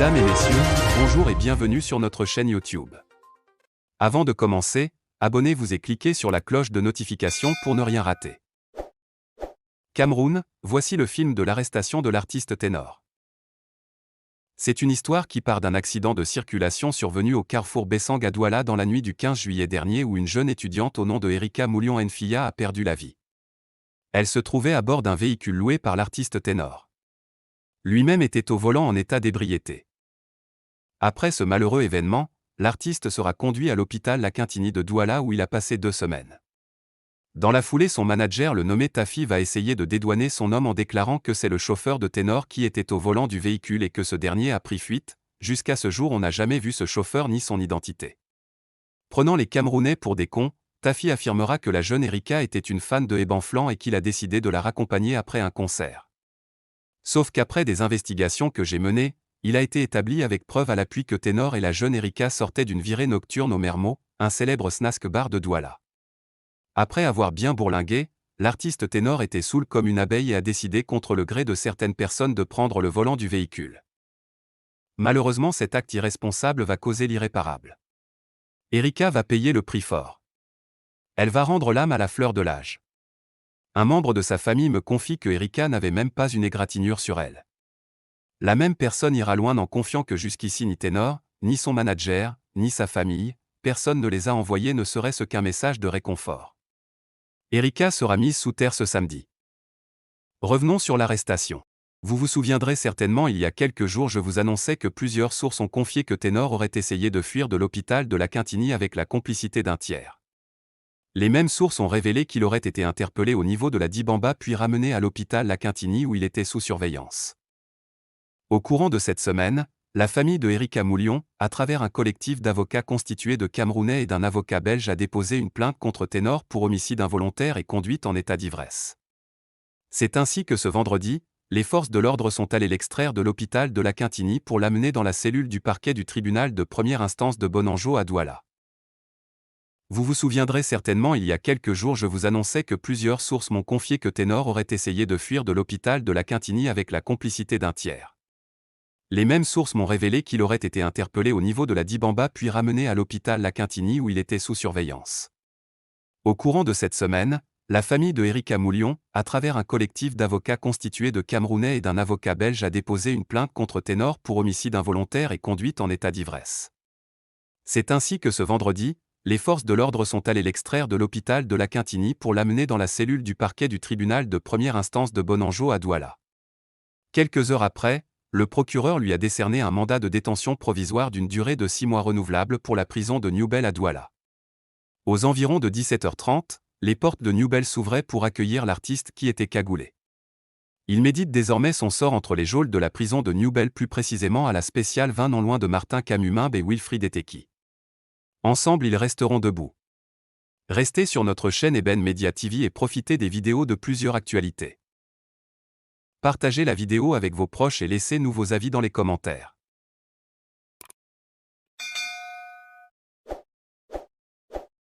Mesdames et messieurs, bonjour et bienvenue sur notre chaîne YouTube. Avant de commencer, abonnez-vous et cliquez sur la cloche de notification pour ne rien rater. Cameroun, voici le film de l'arrestation de l'artiste ténor. C'est une histoire qui part d'un accident de circulation survenu au carrefour Bessang à Douala dans la nuit du 15 juillet dernier où une jeune étudiante au nom de Erika Moulion Nfia a perdu la vie. Elle se trouvait à bord d'un véhicule loué par l'artiste ténor. Lui-même était au volant en état d'ébriété. Après ce malheureux événement, l'artiste sera conduit à l'hôpital La Quintini de Douala où il a passé 2 semaines. Dans la foulée, son manager, le nommé Tafi, va essayer de dédouaner son homme en déclarant que c'est le chauffeur de ténor qui était au volant du véhicule et que ce dernier a pris fuite. Jusqu'à ce jour, on n'a jamais vu ce chauffeur ni son identité. Prenant les Camerounais pour des cons, Tafi affirmera que la jeune Erika était une fan de Ebanflan et qu'il a décidé de la raccompagner après un concert. Sauf qu'après des investigations que j'ai menées, il a été établi avec preuve à l'appui que Ténor et la jeune Erika sortaient d'une virée nocturne au Mermoz, un célèbre snack bar de Douala. Après avoir bien bourlingué, l'artiste Ténor était saoul comme une abeille et a décidé contre le gré de certaines personnes de prendre le volant du véhicule. Malheureusement, cet acte irresponsable va causer l'irréparable. Erika va payer le prix fort. Elle va rendre l'âme à la fleur de l'âge. Un membre de sa famille me confie que Erika n'avait même pas une égratignure sur elle. La même personne ira loin en confiant que jusqu'ici ni Ténor, ni son manager, ni sa famille, personne ne les a envoyés ne serait-ce qu'un message de réconfort. Erika sera mise sous terre ce samedi. Revenons sur l'arrestation. Vous vous souviendrez certainement, il y a quelques jours je vous annonçais que plusieurs sources ont confié que Ténor aurait essayé de fuir de l'hôpital de La Quintini avec la complicité d'un tiers. Les mêmes sources ont révélé qu'il aurait été interpellé au niveau de la Dibamba puis ramené à l'hôpital La Quintini où il était sous surveillance. Au courant de cette semaine, la famille de Erika Moulion, à travers un collectif d'avocats constitué de Camerounais et d'un avocat belge, a déposé une plainte contre Ténor pour homicide involontaire et conduite en état d'ivresse. C'est ainsi que ce vendredi, les forces de l'ordre sont allées l'extraire de l'hôpital de La Quintini pour l'amener dans la cellule du parquet du tribunal de première instance de Bonanjo à Douala. Vous vous souviendrez certainement, il y a quelques jours je vous annonçais que plusieurs sources m'ont confié que Ténor aurait essayé de fuir de l'hôpital de La Quintini avec la complicité d'un tiers. Les mêmes sources m'ont révélé qu'il aurait été interpellé au niveau de la Dibamba puis ramené à l'hôpital La Quintini où il était sous surveillance. Au courant de cette semaine, la famille de Erika Moulion, à travers un collectif d'avocats constitué de Camerounais et d'un avocat belge, a déposé une plainte contre Ténor pour homicide involontaire et conduite en état d'ivresse. C'est ainsi que ce vendredi, les forces de l'ordre sont allées l'extraire de l'hôpital de La Quintini pour l'amener dans la cellule du parquet du tribunal de première instance de Bonanjo à Douala. Quelques heures après, le procureur lui a décerné un mandat de détention provisoire d'une durée de 6 mois renouvelable pour la prison de Newbel à Douala. Aux environs de 17h30, les portes de Newbel s'ouvraient pour accueillir l'artiste qui était cagoulé. Il médite désormais son sort entre les geôles de la prison de Newbel, plus précisément à la spéciale 20 non loin de Martin Camus-Mimbe et Wilfried Eteki. Ensemble, ils resteront debout. Restez sur notre chaîne Eben Media TV et profitez des vidéos de plusieurs actualités. Partagez la vidéo avec vos proches et laissez-nous vos avis dans les commentaires.